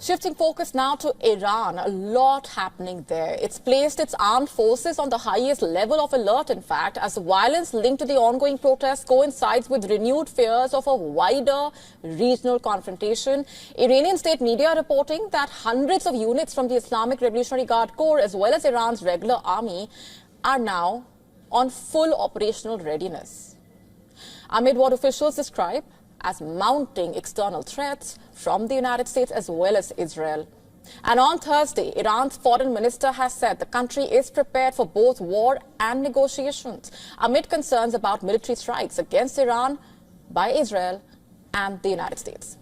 Shifting focus now to Iran, a lot happening there. It's placed its armed forces on the highest level of alert, in fact, as the violence linked to the ongoing protests coincides with renewed fears of a wider regional confrontation. Iranian state media reporting that hundreds of units from the Islamic Revolutionary Guard Corps as well as Iran's regular army are now on full operational readiness, amid what officials describe as mounting external threats from the United States as well as Israel. And on Thursday, Iran's foreign minister has said the country is prepared for both war and negotiations amid concerns about military strikes against Iran by Israel and the United States.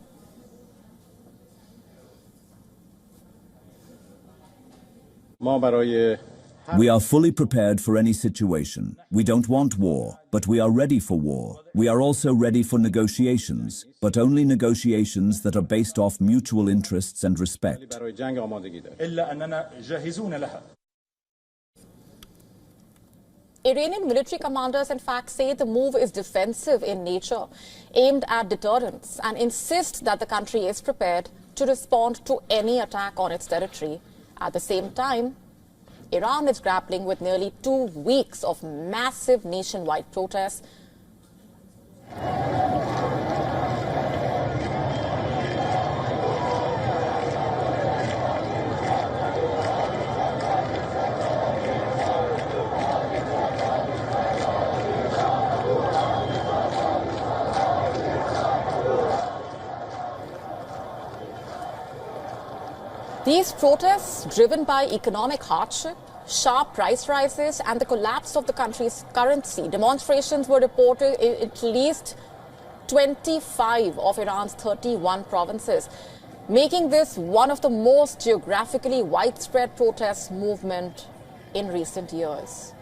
We are fully prepared for any situation. We don't want war, but we are ready for war. We are also ready for negotiations, but only negotiations that are based off mutual interests and respect. Iranian military commanders, in fact, say the move is defensive in nature, aimed at deterrence, and insist that the country is prepared to respond to any attack on its territory. At the same time, Iran is grappling with nearly 2 weeks of massive nationwide protests. These protests, driven by economic hardship, sharp price rises and the collapse of the country's currency. Demonstrations were reported in at least 25 of Iran's 31 provinces, making this one of the most geographically widespread protest movement in recent years.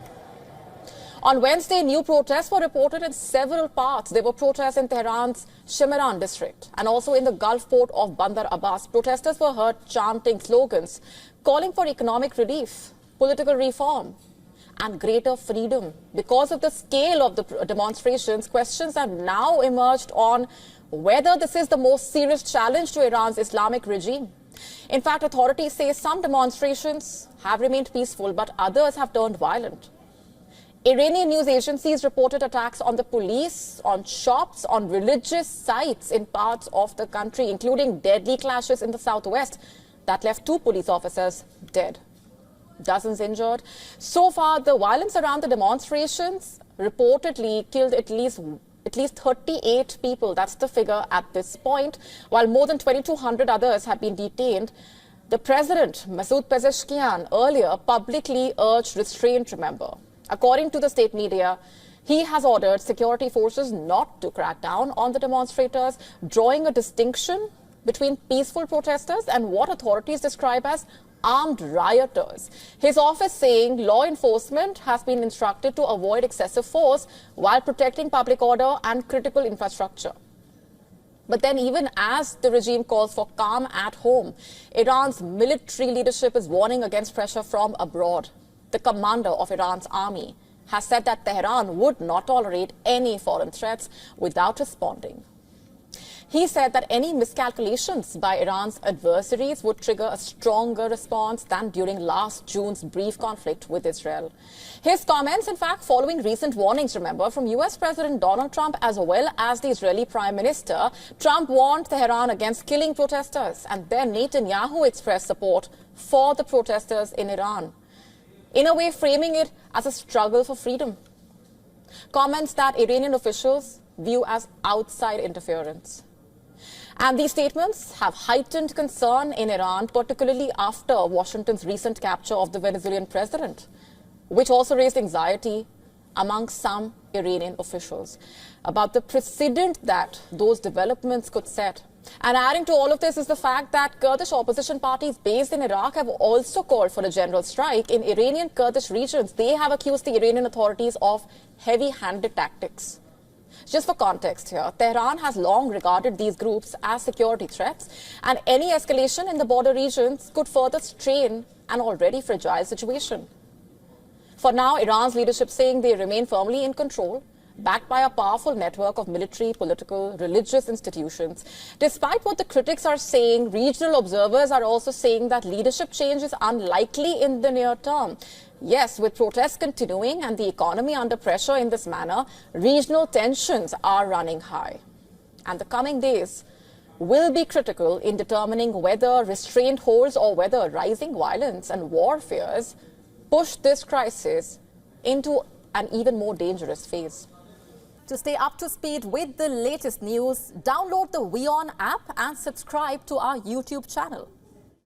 On Wednesday, new protests were reported in several parts. There were protests in Tehran's Shemiran district and also in the Gulf port of Bandar Abbas. Protesters were heard chanting slogans calling for economic relief, political reform and greater freedom. Because of the scale of the demonstrations, questions have now emerged on whether this is the most serious challenge to Iran's Islamic regime. In fact, authorities say some demonstrations have remained peaceful, but others have turned violent. Iranian news agencies reported attacks on the police, on shops, on religious sites in parts of the country, including deadly clashes in the southwest that left 2 police officers dead. Dozens injured. So far, the violence around the demonstrations reportedly killed at least 38 people. That's the figure at this point, while more than 2,200 others have been detained. The president, Masoud Pezeshkian, earlier publicly urged restraint, remember. According to the state media, he has ordered security forces not to crack down on the demonstrators, drawing a distinction between peaceful protesters and what authorities describe as armed rioters. His office saying law enforcement has been instructed to avoid excessive force while protecting public order and critical infrastructure. But then even as the regime calls for calm at home, Iran's military leadership is warning against pressure from abroad. The commander of Iran's army has said that Tehran would not tolerate any foreign threats without responding. He said that any miscalculations by Iran's adversaries would trigger a stronger response than during last June's brief conflict with Israel. His comments, in fact, following recent warnings, remember, from US President Donald Trump as well as the Israeli Prime Minister. Trump warned Tehran against killing protesters, and then Netanyahu expressed support for the protesters in Iran, in a way framing it as a struggle for freedom. Comments that Iranian officials view as outside interference. And these statements have heightened concern in Iran, particularly after Washington's recent capture of the Venezuelan president, which also raised anxiety among some Iranian officials about the precedent that those developments could set. And adding to all of this is the fact that Kurdish opposition parties based in Iraq have also called for a general strike in Iranian Kurdish regions. They have accused the Iranian authorities of heavy-handed tactics. Just for context here, Tehran has long regarded these groups as security threats, and any escalation in the border regions could further strain an already fragile situation. For now, Iran's leadership saying they remain firmly in control. backed by a powerful network of military, political, religious institutions. Despite what the critics are saying, regional observers are also saying that leadership change is unlikely in the near term. Yes, with protests continuing and the economy under pressure in this manner, regional tensions are running high. And the coming days will be critical in determining whether restraint holds or whether rising violence and war fears push this crisis into an even more dangerous phase. To stay up to speed with the latest news, download the WION app and subscribe to our YouTube channel.